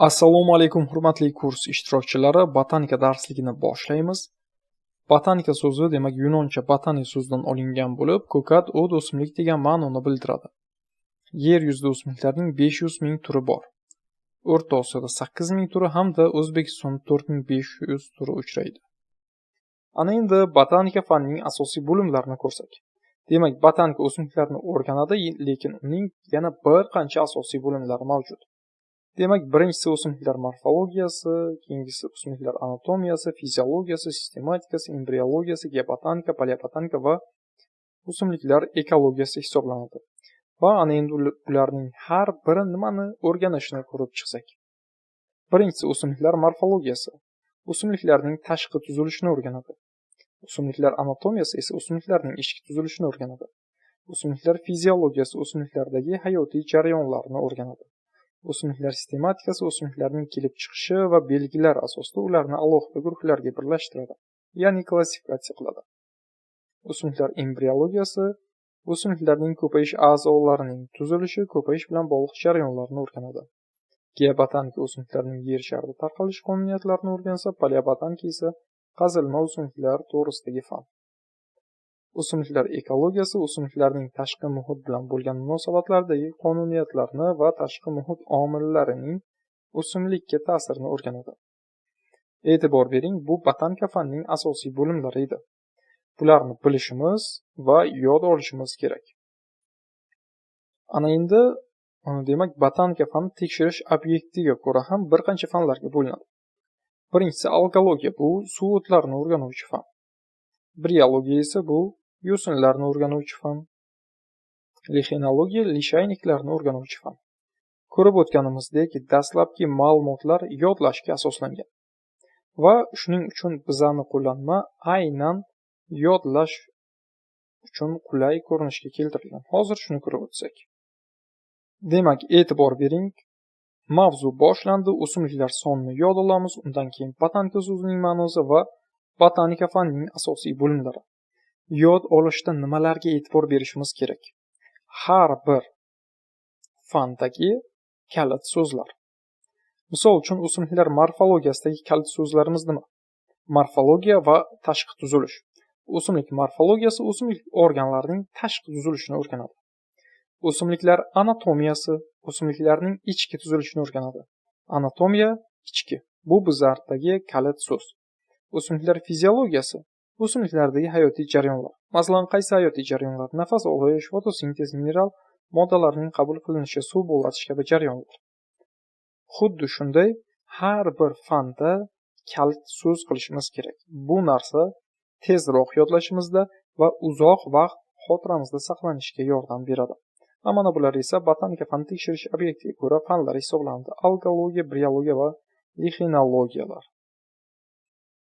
Assalomu alaykum hurmatli kurs ishtirokchilari, botanika darsligini boshlaymiz. Botanika so'zi demak yunoncha botani so'zidan olingan bo'lib, ko'kat, o't, o'simlik degan ma'noni bildiradi. Yer yuzida o'simliklarning 500 ming turi bor. O'rta Osiyoda 8 ming turi hamda O'zbekistonda 4500 turi uchraydi. Ana endi botanika fanining asosiy bo'limlarini ko'rsak. Demak, botanika o'simliklarni o'rganadi, lekin uning yana bir qancha asosiy bo'limlari mavjud. Demak, birinchisi o'simliklar morfologiyasi, keyingisi o'simliklar anatomiyasi, fiziologiyasi, sistematikasi, embriologiyasi, geobotanika, paleobotanika va o'simliklar ekologiyasi hisoblanadi. Va ana endi ularning har biri nimani o'rganishni ko'rib chiqsak. Birinchisi o'simliklar morfologiyasi. O'simliklarning tashqi tuzilishini o'rganadi. O'simliklar anatomiyasi esa o'simliklarning ichki tuzilishini o'rganadi. O'simliklar fiziologiyasi o'simliklardagi hayotiy jarayonlarni o'rganadi. O'simliklar sistematikasi o'simliklarning kelib chiqishi va belgilar asosida ularni alohida guruhlarga birlashtiradi, ya'ni klassifikatsiya qiladi. O'simliklar embriologiyasi o'simliklarning ko'payish a'zolarining tuzilishi, ko'payish bilan bog'liq jarayonlarni o'rganadi. Geobotanika o'simliklarning yer sharida tarqalish qonuniyatlarini o'rgansa, paleobotanika esa qazilma o'simliklar to'g'risidagi fan. O'simliklar ekologiyasi o'simliklarning tashqi muhit bilan bo'lgan munosabatlardagi qonuniyatlarni va tashqi muhit omillarining o'simlikka ta'sirini o'rganadi. E'tibor bering, bu botanika fanining asosiy bo'limlari edi. Bularni bilishimiz va yod olishimiz kerak. Ana endi demak, botanika fani tekshirish obyektiga ko'ra ham bir qancha fanlarga bo'linadi. Birinchisi algologiya, bu suv o'tlarini o'rganuvchi fan. Briologiya esa bu yo'sinlarni o'rganuvchi fan. Lichenologiya lishayniklarni o'rganuvchi fan. Ko'rib o'tganimizdek, dastlabki ma'lumotlar yodlashga asoslangan. Va shuning uchun bizani qo'llanma aynan yodlash uchun qulay ko'rinishga keltirilgan. Hozir shuni ko'rib o'tsak. Demak, e'tibor bering. Mavzu boshlandi, o'simliklar sonini yod olamiz, undan keyin botanika so'zining ma'nosi va botanika fanining asosiy bo'limlari. Yod olishda nimalarga e'tibor berishimiz kerak? Har bir fandagi kalit so'zlar. Misol uchun o'simliklar morfologiyasidagi kalit so'zlarimiz nima? Morfologiya va tashqi tuzilish. O'simlik morfologiyasi o'simlik organlarining tashqi tuzilishini o'rganadi. O'simliklar anatomiyasi o'simliklarning ichki tuzilishini o'rganadi. Anatomiya ichki. Bu bizlardagi kalit so'z. O'simliklar fiziologiyasi o'simliklardagi hayotiy jarayonlar. Masalan, qaysi hayotiy jarayonlar? Nafas olish, fotosintez, mineral moddalarning qabul qilinishi, suv bo'latish kabi jarayonlar. Xuddi shunday har bir fanda kalit so'z qilishimiz kerak. Bu narsa tezroq yodlashimizda va uzoq vaqt xotiramizda saqlanishiga yordam beradi. Mana bular esa botanika fani tekshirish obyektiga ko'ra fanlar hisoblanadi. Algologiya, briologiya va lichenologiyalar.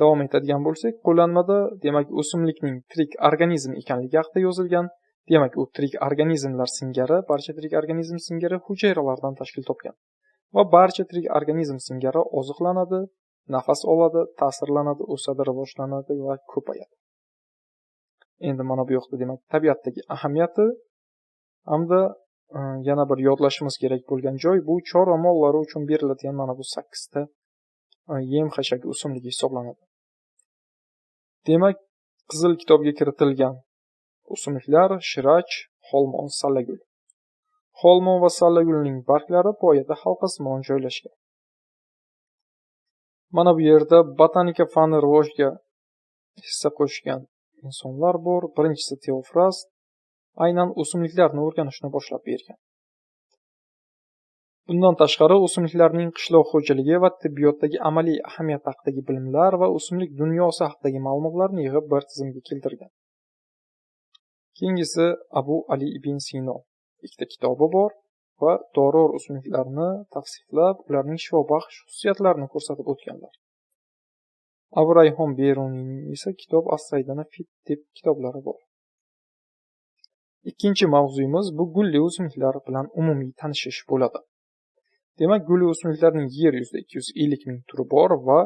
Davom etadigan bo'lsak, qo'llanmada demak o'simlikning tirik organizm ekanligi haqida yozilgan. Demak, u tirik organizmlar singari, barcha tirik organizm singari hujayralardan tashkil topgan. Va barcha tirik organizm singari oziqlanadi, nafas oladi, ta'sirlanadi, o'sadi, rivojlanadi va ko'payadi. Endi mana bu yoqda demak tabiatdagi ahamiyati hamda yana bir yodlashimiz kerak bo'lgan joy bu chorva mollari uchun beriladigan mana bu 8 ta yem-xashak o'simligi hisoblanadi. Demak, qizil kitobga kiritilgan o'simliklar shirach, xolmon, sallagul. Xolmon va sallagulning barglari poyada halqasimon joylashgan. Mana bu yerda botanika fani rivojiga hissa qo'shgan insonlar bor. Birinchisi Teofrast aynan o'simliklarni o'rganishni boshlab bergan. Bundan tashqari o'simliklarning qishloq xo'jaligi va tibbiyotdagi amaliy ahamiyati haqidagi bilimlar va o'simlik dunyosi haqidagi ma'lumotlarni yig'ib bir tizimga keltirgan. Keyingisi Abu Ali ibn Sino. Ikkita kitobi bor va dorivor o'simliklarni tavsiflab, ularning shifobaxsh xususiyatlarini ko'rsatib o'tganlar. Abu Rayhon Beruniyning esa kitob As-Saydana Fit deb kitoblari bor. Ikkinchi mavzuyimiz bu gulli o'simliklar bilan umumiy tanishish bo'ladi. Demak, gulli o'simliklarning yer yuzida 250 ming turi bor va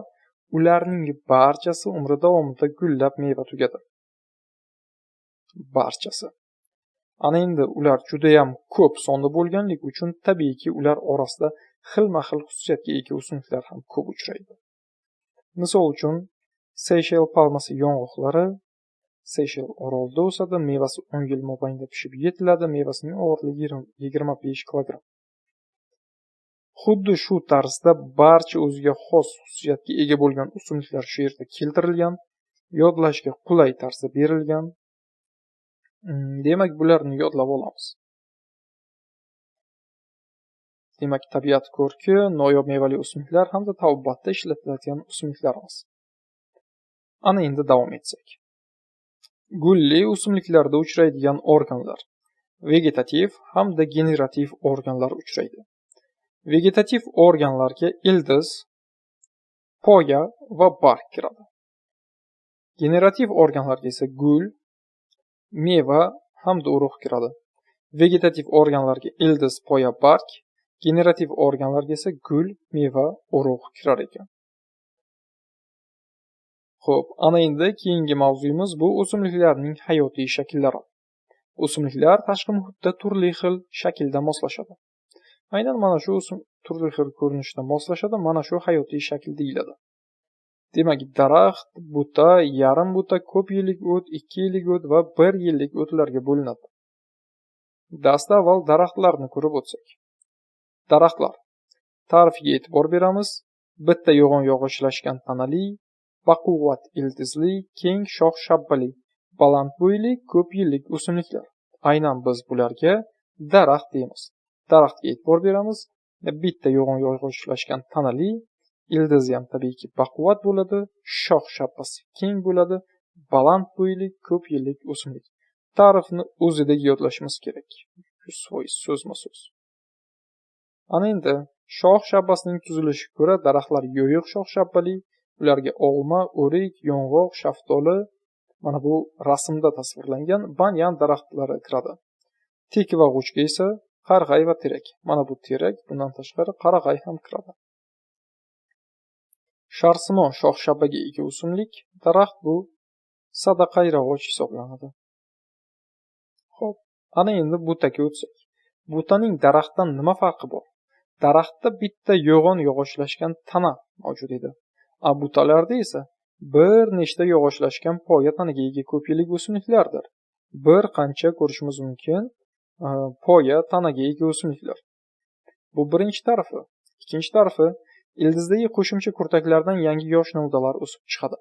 ularning barchasi umri davomida gullab meva tugadi. Barchasi. Ana endi ular juda ham ko'p sonda bo'lganligi uchun tabiiyki ular orasida xilma-xil xususiyatga ega o'simliklar ham ko'p uchraydi. Misol uchun, Seyshel palmasi yong'oqlari Seyshel orolida o'sadi, mevasi 10 yil mobaynida pishib yetiladi, mevasining og'irligi 25 kilogramm. Xuddi shu tarzda barcha o'ziga xos xususiyatga ega bo'lgan o'simliklar shu yerda keltirilgan, yodlashga qulay tarzda berilgan. Demak, bularni yodlab olamiz. Demak, tabiat ko'rki, noyob mevali o'simliklar hamda tabiatda ishlatiladigan o'simliklarimiz. Ana endi davom etsak. Gulli o'simliklarda uchraydigan organlar. Vegetativ hamda generativ organlar uchraydi. Vegetativ organlarga ildiz, poya va barg kiradi. Generativ organlarga esa gul, meva hamda urug' kiradi. Vegetativ organlarga ildiz, poya, barg, generativ organlarga esa gul, meva, urug' kirar ekan. Xo'p, ana endi keyingi mavzuyimiz bu o'simliklarning hayotiy shakllari. O'simliklar tashqi muhitda turli xil shaklda moslashadi. Aynan mana shu turli xil ko'rinishda moslashadi, mana shu hayotiy shakl deyiladi. Demak, daraxt, buta, yarim buta, ko'p yillik o't, 2 yillik o't va 1 yillik o'tlarga bo'linadi. Dastavval daraxtlarni ko'rib o'tsak. Daraxtlar. Ta'rifiga e'tibor beramiz. Bitta yo'g'on yog'ochlashgan tanali, baquvvat ildizli, keng shox shabbali, baland bo'yli, ko'p yillik o'simliklar. Aynan biz bularga daraxt deymiz. Daraxtga e'tibor beramiz. Bitta yo'g'on yog'ochlashgan tanali, ildizi ham tabiiyki baquvvat bo'ladi, shox shabbasi keng bo'ladi, baland bo'yli, ko'p yillik o'simlik. Ta'rifni o'zidagi yodlashimiz kerak. So'zma-so'z. Ana endi shox shabbasining tuzilishiga ko'ra daraxtlar yo'yiq shox shabbali, ularga olma, o'rik, yong'oq, shaftoli, mana bu rasmda tasvirlangan banyan daraxtlari kiradi. Tik va g'uchga esa qarag'ay va terak. Mana bu terak, bundan tashqari qarag'ay ham kiradi. Sharsimon shox shabbaga ega o'simlik, daraxt bu sadaqayrag'och hisoblanadi. Xo'p, ana endi butaga o'tsak. Butaning daraxtdan nima farqi bor? Daraxtda bitta yo'g'on yog'ochlashgan tana mavjud edi. Butalarda esa bir nechta yog'ochlashgan poya tanaga ega ko'p yillik o'simliklardir. Bir qancha ko'rishimiz mumkin poya tanaga ega o'simliklar. Bu birinchi tarafi. Ikkinchi tarafi, ildizdagi qo'shimcha kurtaklardan yangi yosh novdalar o'sib chiqadi.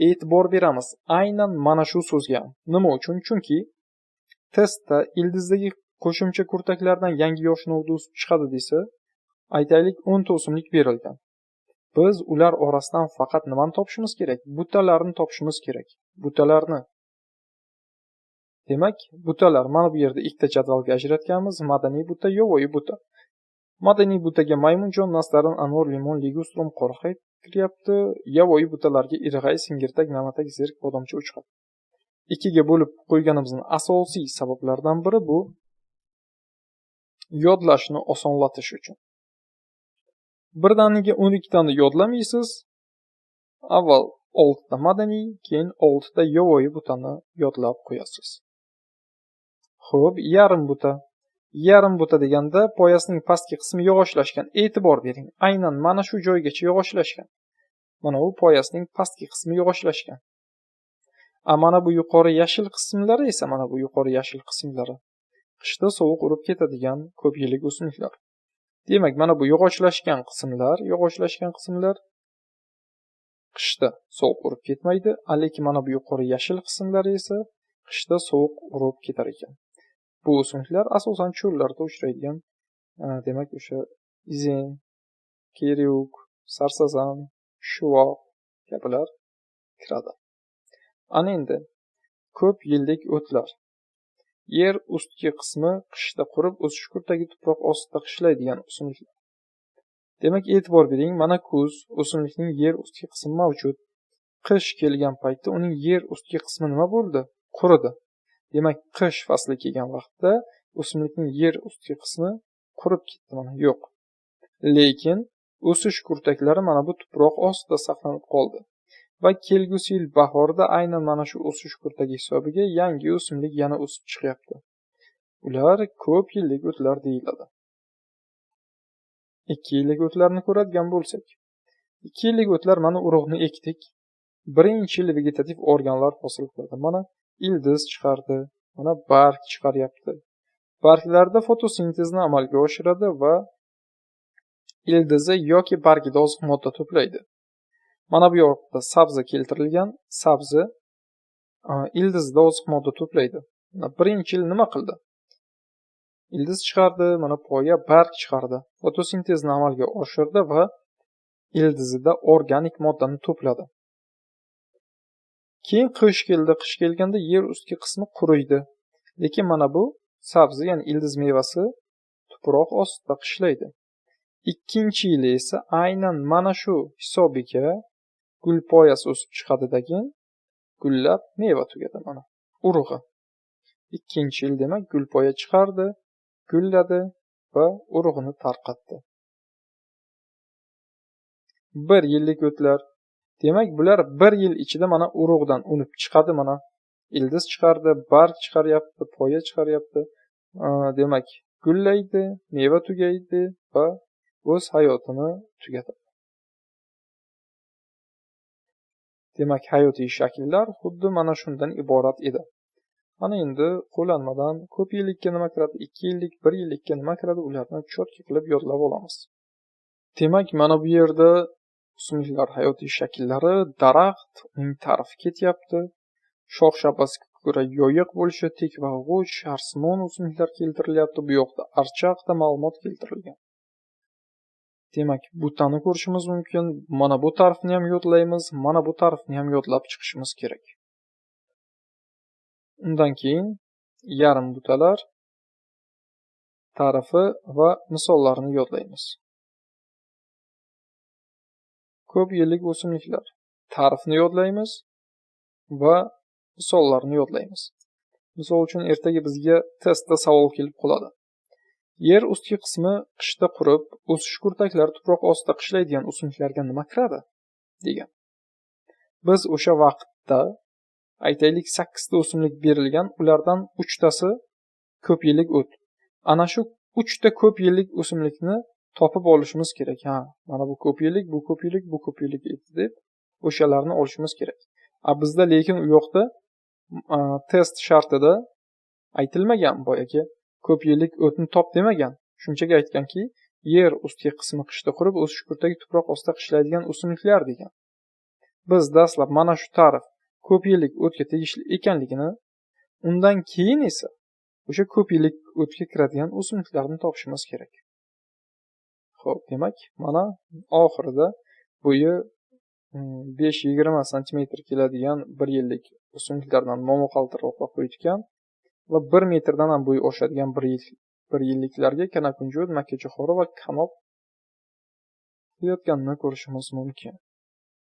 E'tibor beramiz aynan mana shu so'zga. Nima uchun? Chunki testda ildizdagi qo'shimcha kurtaklardan yangi yosh novda o'sib chiqadi desa, aytaylik 10 ta o'simlik berilgan. Biz ular orasidan faqat nimani topishimiz kerak? Butalarni topishimiz kerak. Butalarni. Demak, butalar mana bu yerda ikkita jadvalga ajratganmiz. Madaniy buta, yovvoyi buta. Madaniy butaga maymunjon, nastarin, anor, limon, ligustrum, qo'rqay kiryapti. Yovvoyi butalarga irg'ay, singirtak, namatak, zerk, bodomcha chiqadi. Ikkiga bo'lib qo'yganimizning asosiy sabablaridan biri bu yodlashni osonlatish uchun. Birdaniga 12 tani yodlamaysiz. Avval 6 ta madaniy, keyin 6 ta yovvoyi butani yodlab qo'yasiz. Xo'p, yarim buta. Yarim buta deganda poyasining pastki qismi yog'ochlashgan. E'tibor bering. Aynan mana shu joygacha yog'ochlashgan. Mana bu poyasining pastki qismi yog'ochlashgan. Mana bu yuqori yashil qismlari esa mana bu yuqori yashil qismlari qishda sovuq urib ketadigan ko'p yillik o'simliklar. Demak, mana bu yog'ochlashgan qismlar qishda sovuq urib ketmaydi, lekin mana bu yuqori yashil qismlari esa qishda sovuq urib ketar ekan. Bu o'simliklar asosan cho'llarda uchraydigan, demak o'sha izin, keryuk, sarsazan, shuvoq kabilar kiradi. Ana endi ko'p yillik o'tlar. Yer ustki qismi qishda qurib o'sish kurtagi tuproq ostida qishlaydigan o'simliklar. Demak, e'tibor bering, mana kuz o'simlikning yer ustki qismi mavjud. Qish kelgan paytda uning yer ustki qismi nima bo'ldi? Quridi. Demak, qish fasli kelgan vaqtda o'simlikning yer ustki qismi qurib ketdi, mana yo'q. Lekin o'sish kurtaklari mana bu tuproq ostida saqlanib qoldi. Va kelgusi yil bahorda aynan mana shu o'sish kurtagi hisobiga yangi o'simlik yana o'sib chiqyapti. Ular ko'p yillik o'tlar deyiladi. 2 yillik o'tlarni ko'radigan bo'lsak, 2 yillik o'tlar mana urug'ni ekdik. Birinchi yil vegetativ organlar hosil qildi. Mana ildiz chiqardi, mana barg chiqaryapti. Barglarda fotosintezni amalga oshiradi va ildizi yoki bargida oziq modda to'playdi. Mana bu yoqda sabzi keltirilgan, sabzi ildizda oziq modda to'playdi. Birinchi yil nima qildi? Ildiz chiqardi, mana poya barg chiqardi. Fotosintezni amalga oshirdi va ildizida organik moddani to'pladi. Keyin qish keldi. Qish kelganda yer ustki qismi quriydi. Lekin mana bu sabzi, ya'ni ildiz mevasi tuproq ostida qishlaydi. Ikkinchi yili esa aynan mana shu hisobiga gul poyasi o'sib chiqadidagi gullab meva tugadi mana. Urug'i. Ikkinchi yil demak gul poya chiqardi, gulladi va urug'ini tarqatdi. 1 yillik o'tlar. Demak, bular 1 yil ichida mana urug'dan unib chiqadi mana. Ildiz chiqardi, barg chiqaryapti, poya chiqaryapti. Demak, gullaydi, meva tugaydi va o'z hayotini tugatadi. Demak, hayotiy shakllar xuddi mana shundan iborat edi. Mana endi qo'llanmadan ko'p yillikka nima kiradi, 2 yillik, 1 yillikka nima kiradi, ularni cho'tka qilib yodlab olamiz. Demak, mana bu yerda o'simliklar hayotiy shakllari, daraxt, uning ta'rifi ketyapti. Shox shabasiga ko'ra yoyiq bo'lishi, tek va g'uj, sharsimon o'simliklar keltirilyapti. Bu yoqda archa haqida ma'lumot keltirilgan. Demak, butani ko'rishimiz mumkin. Mana bu ta'rifni ham yodlaymiz, mana bu ta'rifni ham yodlab chiqishimiz kerak. Undan keyin yarim butalar ta'rifi va misollarini yodlaymiz. Ko'p yillik o'simliklar ta'rifini yodlaymiz va misollarni yodlaymiz. Misol uchun ertaga bizga testda savol kelib qoladi. Yer ustki qismi qishda qurib, o'sish kurtaklari tuproq ostida qishlaydigan o'simliklarga nima kiradi degan. Biz o'sha vaqtda aytaylik 8 ta o'simlik berilgan, ulardan 3 tasi ko'p yillik o't. Ana shu 3 ta ko'p yillik o'simlikni topib olishimiz kerak. Mana bu ko'p yillik, bu ko'p yillik, bu ko'p yillik edi deb o'shalarni olishimiz kerak. Bizda lekin u yoqda test shartida aytilmagan, boyagi ko'p yillik o'tni top demagan. Shunchaga aytganki, yer ustki qismi qishda qurib, o'sish kurtagi tuproq ostida qishlaydigan o'simliklar degan. Biz dastlab mana shu ta'rif ko'p yillik o'tga tegishli ekanligini, undan keyin esa o'sha ko'p yillik o'tga kiradigan o'simliklarni topishimiz kerak. Xo'p, demak, mana oxirida bo'yi 5-20 sm keladigan 1 yillik o'simliklardan momaqaltiroqqa qo'yitgan va 1 metrdan ham bo'yi oshadigan 1 yilliklarga kanakunjut, makkajo'xori va kanob qilayotganini ko'rishimiz mumkin.